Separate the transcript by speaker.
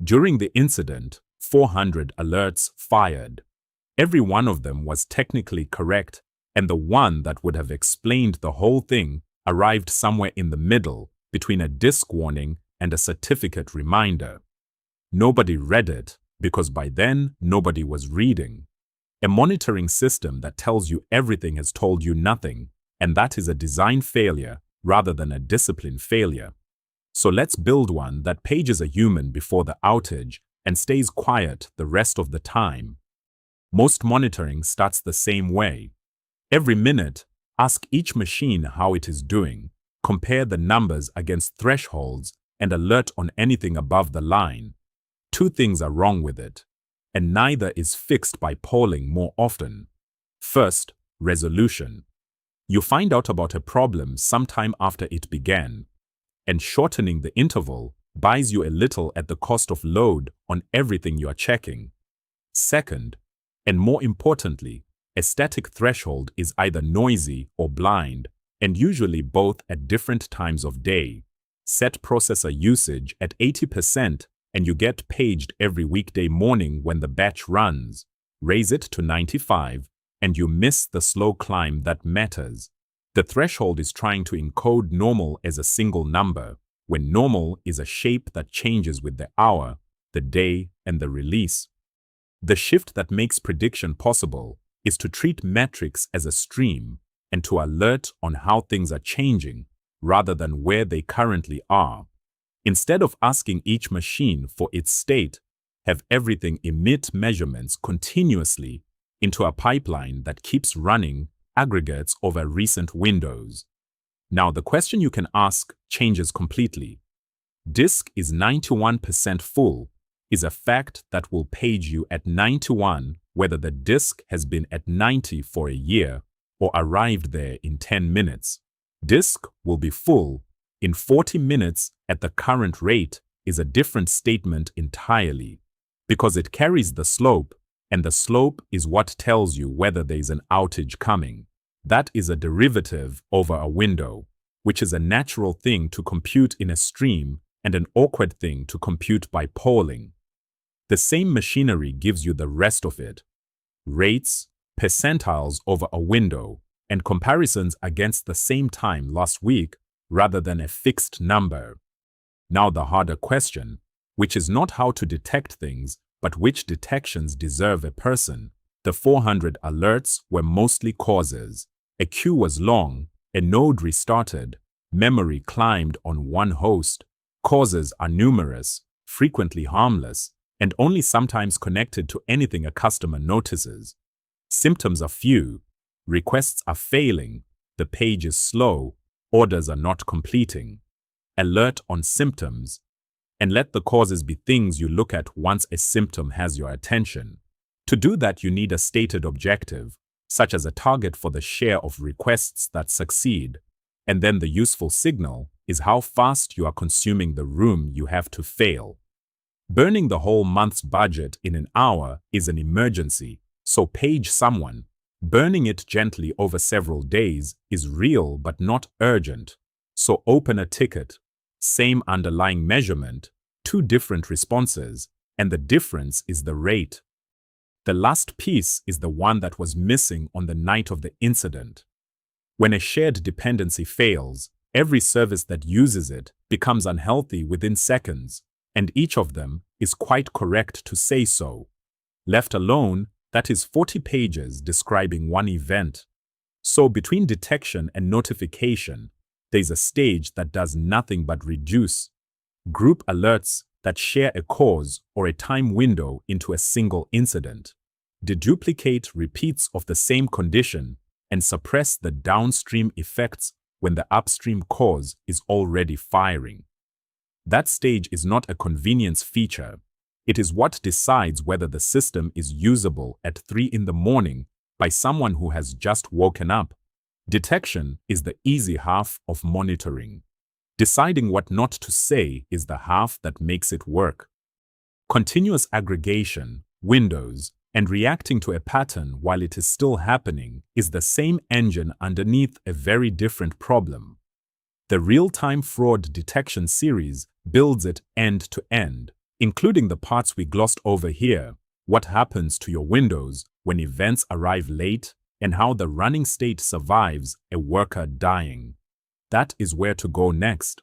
Speaker 1: During the incident, 400 alerts fired. Every one of them was technically correct, and the one that would have explained the whole thing arrived somewhere in the middle, between a disk warning and a certificate reminder. Nobody read it, because by then nobody was reading. A monitoring system that tells you everything has told you nothing, and that is a design failure rather than a discipline failure. So let's build one that pages a human before the outage and stays quiet the rest of the time. Most monitoring starts the same way. Every minute, ask each machine how it is doing, compare the numbers against thresholds, and alert on anything above the line. Two things are wrong with it, and neither is fixed by polling more often. First, resolution. You find out about a problem sometime after it began, and shortening the interval buys you a little at the cost of load on everything you are checking. Second, and more importantly, a static threshold is either noisy or blind, and usually both at different times of day. Set processor usage at 80% and you get paged every weekday morning when the batch runs. Raise it to 95 and you miss the slow climb that matters. The threshold is trying to encode normal as a single number, when normal is a shape that changes with the hour, the day, and the release. The shift that makes prediction possible is to treat metrics as a stream and to alert on how things are changing rather than where they currently are. Instead of asking each machine for its state, have everything emit measurements continuously into a pipeline that keeps running aggregates over recent windows. Now the question you can ask changes completely. Disk is 91% full is a fact that will page you at 91 whether the disk has been at 90 for a year or arrived there in 10 minutes. Disk will be full in 40 minutes at the current rate is a different statement entirely, because it carries the slope, and the slope is what tells you whether there is an outage coming. That is a derivative over a window, which is a natural thing to compute in a stream and an awkward thing to compute by polling. The same machinery gives you the rest of it. Rates, percentiles over a window, and comparisons against the same time last week rather than a fixed number. Now the harder question, which is not how to detect things, but which detections deserve a person. The 400 alerts were mostly causes. A queue was long, a node restarted, memory climbed on one host. Causes are numerous, frequently harmless, and only sometimes connected to anything a customer notices. Symptoms are few. Requests are failing, the page is slow, orders are not completing. Alert on symptoms, and let the causes be things you look at once a symptom has your attention. To do that, you need a stated objective, such as a target for the share of requests that succeed, and then the useful signal is how fast you are consuming the room you have to fail. Burning the whole month's budget in an hour is an emergency, so page someone. Burning it gently over several days is real but not urgent, so open a ticket. Same underlying measurement, two different responses, and the difference is the rate. The last piece is the one that was missing on the night of the incident. When a shared dependency fails, every service that uses it becomes unhealthy within seconds, and each of them is quite correct to say so. Left alone, that is 40 pages describing one event. So between detection and notification, there's a stage that does nothing but reduce. Group alerts that share a cause or a time window into a single incident. Deduplicate repeats of the same condition and suppress the downstream effects when the upstream cause is already firing. That stage is not a convenience feature. It is what decides whether the system is usable at 3 in the morning by someone who has just woken up. Detection is the easy half of monitoring. Deciding what not to say is the half that makes it work. Continuous aggregation, windows, and reacting to a pattern while it is still happening is the same engine underneath a very different problem. The real-time fraud detection series builds it end to end. including the parts we glossed over here: what happens to your Windows when events arrive late, and how the running state survives a worker dying. That is where to go next.